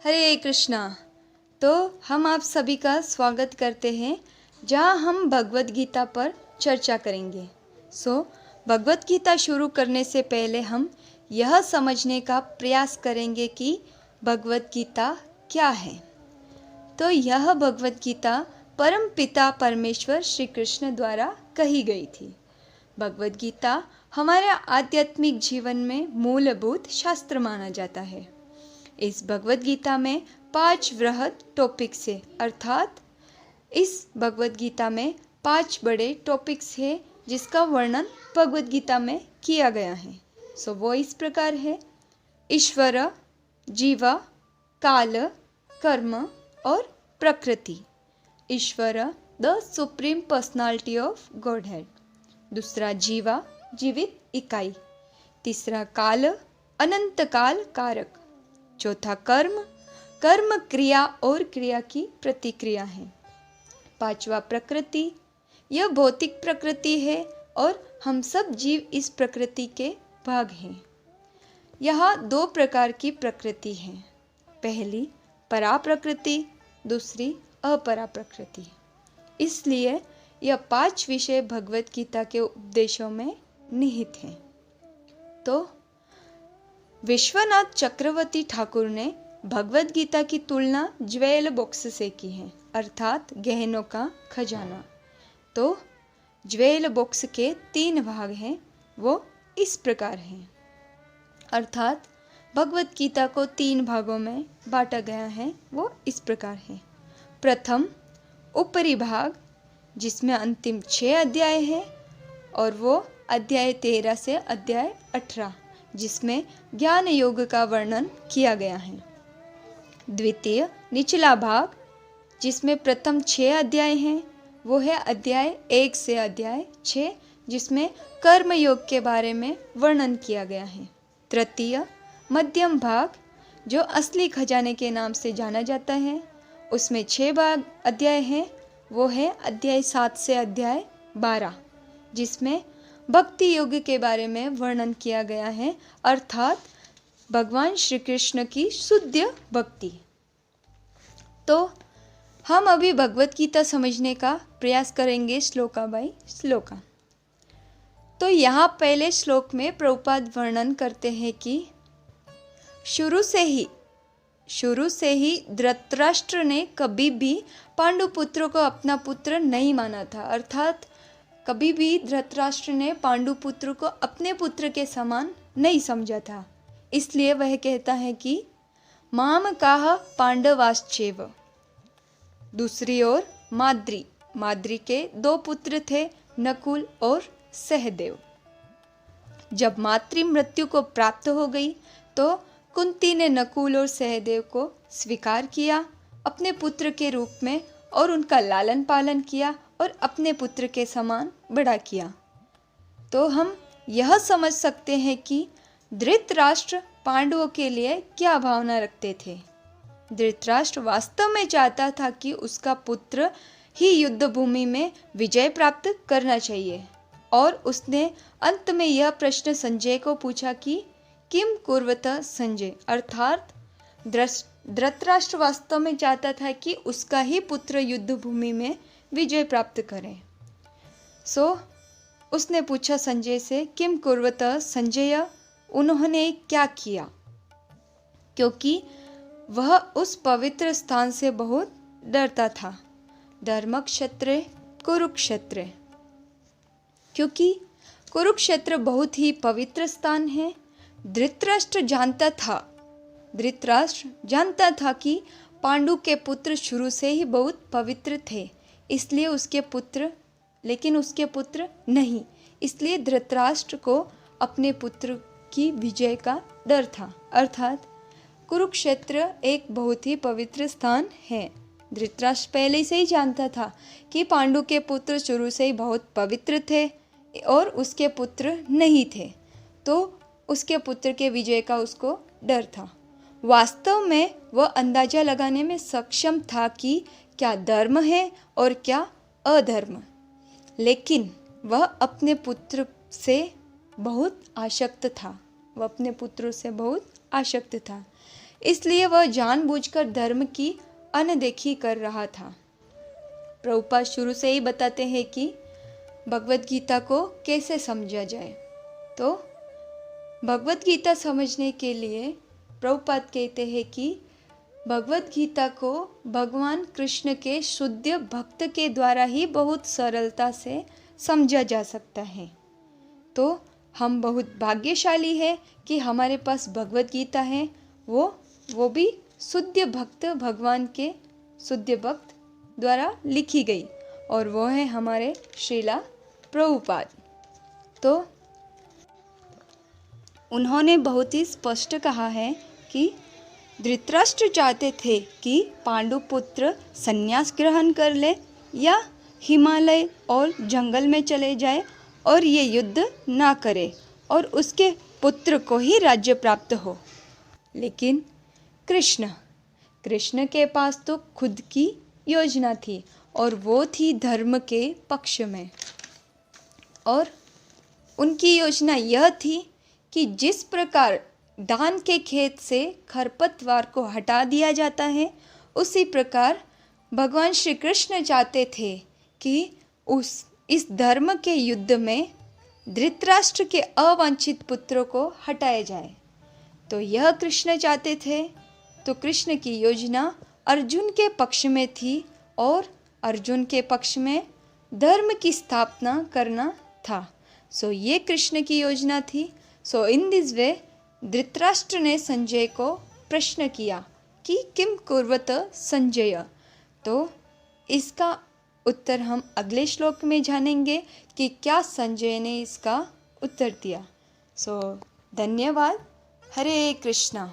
हरे कृष्णा। तो हम आप सभी का स्वागत करते हैं जहां हम भगवत गीता पर चर्चा करेंगे। भगवत गीता शुरू करने से पहले हम यह समझने का प्रयास करेंगे कि भगवत गीता क्या है। तो यह भगवत गीता परम पिता परमेश्वर श्री कृष्ण द्वारा कही गई थी। भगवत गीता हमारे आध्यात्मिक जीवन में मूलभूत शास्त्र माना जाता है। इस भगवत गीता में 5 वृहद टॉपिक्स है, अर्थात इस भगवत गीता में 5 बड़े टॉपिक्स है जिसका वर्णन भगवत गीता में किया गया है। वो इस प्रकार है: ईश्वर, जीव, काल, कर्म और प्रकृति। ईश्वर the supreme personality of godhead. दूसरा जीवा, जीवित इकाई। तीसरा काल, अनंत काल कारक। चौथा कर्म, कर्म क्रिया और क्रिया की प्रतिक्रिया है। पांचवा प्रकृति, यह भौतिक प्रकृति है और हम सब जीव इस प्रकृति के भाग हैं। यहाँ 2 प्रकार की प्रकृति है, पहली परा प्रकृति, दूसरी अपरा प्रकृति। इसलिए यह 5 विषय भगवत गीता के उपदेशों में निहित हैं। तो विश्वनाथ चक्रवर्ती ठाकुर ने भगवत गीता की तुलना ज्वेल बॉक्स से की है, अर्थात गहनों का खजाना। तो ज्वेल बॉक्स के 3 भाग हैं, वो इस प्रकार हैं, अर्थात भगवत गीता को 3 भागों में बांटा गया है, वो इस प्रकार है। प्रथम ऊपरी भाग, जिसमें अंतिम 6 अध्याय हैं, और वो अध्याय 13 से अध्याय 18, जिसमें ज्ञान योग का वर्णन किया गया है। द्वितीय निचला भाग, जिसमें प्रथम 6 अध्याय हैं, वो है अध्याय 1 से अध्याय 6, जिसमें कर्म योग के बारे में वर्णन किया गया है। तृतीय मध्यम भाग, जो असली खजाने के नाम से जाना जाता है, उसमें 6 भाग अध्याय हैं, वो है अध्याय 7 से अध्याय 12, जिसमें भक्ति योग के बारे में वर्णन किया गया है, अर्थात भगवान श्री कृष्ण की शुद्ध भक्ति। तो हम अभी भगवत गीता समझने का प्रयास करेंगे श्लोका बाय श्लोका। तो यहाँ पहले श्लोक में प्रभुपाद वर्णन करते हैं कि शुरू से ही धृतराष्ट्र ने कभी भी पांडुपुत्र को अपना पुत्र नहीं माना था, अर्थात कभी भी धृतराष्ट्र ने पांडुपुत्र को अपने पुत्र के समान नहीं समझा था। इसलिए वह कहता है कि माम काह पांडवाश्चैव। दूसरी ओर माद्री के 2 पुत्र थे, नकुल और सहदेव। जब मातृ मृत्यु को प्राप्त हो गई तो कुंती ने नकुल और सहदेव को स्वीकार किया अपने पुत्र के रूप में और उनका लालन पालन किया और अपने पुत्र के समान बड़ा किया। तो हम यह समझ सकते हैं कि धृतराष्ट्र पांडवों के लिए क्या भावना रखते थे। धृतराष्ट्र वास्तव में चाहता था कि उसका पुत्र ही युद्ध भूमि में विजय प्राप्त करना चाहिए, और उसने अंत में यह प्रश्न संजय को पूछा कि किम कुर्वत संजय, अर्थात धृतराष्ट्र वास्तव में चाहता था कि उसका ही पुत्र युद्ध भूमि में विजय प्राप्त करें। उसने पूछा संजय से, किम कुर्वत संजय, उन्होंने क्या किया, क्योंकि वह उस पवित्र स्थान से बहुत डरता था, धर्मक्षेत्र कुरुक्षेत्र, क्योंकि कुरुक्षेत्र बहुत ही पवित्र स्थान है। धृतराष्ट्र जानता था कि पांडु के पुत्र शुरू से ही बहुत पवित्र थे, इसलिए उसके पुत्र नहीं, इसलिए धृतराष्ट्र को अपने पुत्र की विजय का डर था, अर्थात कुरुक्षेत्र एक बहुत ही पवित्र स्थान है। धृतराष्ट्र पहले से ही जानता था कि पांडु के पुत्र शुरू से ही बहुत पवित्र थे और उसके पुत्र नहीं थे, तो उसके पुत्र के विजय का उसको डर था। वास्तव में वह अंदाजा लगाने में सक्षम था कि क्या धर्म है और क्या अधर्म, लेकिन वह अपने पुत्र से बहुत आसक्त था। इसलिए वह जानबूझकर धर्म की अनदेखी कर रहा था। प्रभुपाद शुरू से ही बताते हैं कि भगवत गीता को कैसे समझा जाए। तो भगवत गीता समझने के लिए प्रभुपाद कहते हैं कि भगवत गीता को भगवान कृष्ण के शुद्ध भक्त के द्वारा ही बहुत सरलता से समझा जा सकता है। तो हम बहुत भाग्यशाली है कि हमारे पास भगवत गीता है, वो भी शुद्ध भक्त भगवान के शुद्ध भक्त द्वारा लिखी गई, और वो है हमारे श्रीला प्रभुपाद। तो उन्होंने बहुत ही स्पष्ट कहा है कि धृतराष्ट्र चाहते थे कि पांडु पुत्र संन्यास ग्रहण कर ले या हिमालय और जंगल में चले जाए और ये युद्ध ना करे और उसके पुत्र को ही राज्य प्राप्त हो। लेकिन कृष्ण के पास तो खुद की योजना थी, और वो थी धर्म के पक्ष में। और उनकी योजना यह थी कि जिस प्रकार धान के खेत से खरपतवार को हटा दिया जाता है, उसी प्रकार भगवान श्री कृष्ण चाहते थे कि इस धर्म के युद्ध में धृतराष्ट्र के अवांछित पुत्रों को हटाया जाए। तो यह कृष्ण चाहते थे। तो कृष्ण की योजना अर्जुन के पक्ष में थी, और अर्जुन के पक्ष में धर्म की स्थापना करना था। सो ये कृष्ण की योजना थी। सो इन दिस वे धृतराष्ट्र ने संजय को प्रश्न किया कि किम कुर्वत संजय। तो इसका उत्तर हम अगले श्लोक में जानेंगे कि क्या संजय ने इसका उत्तर दिया। सो धन्यवाद। हरे कृष्णा।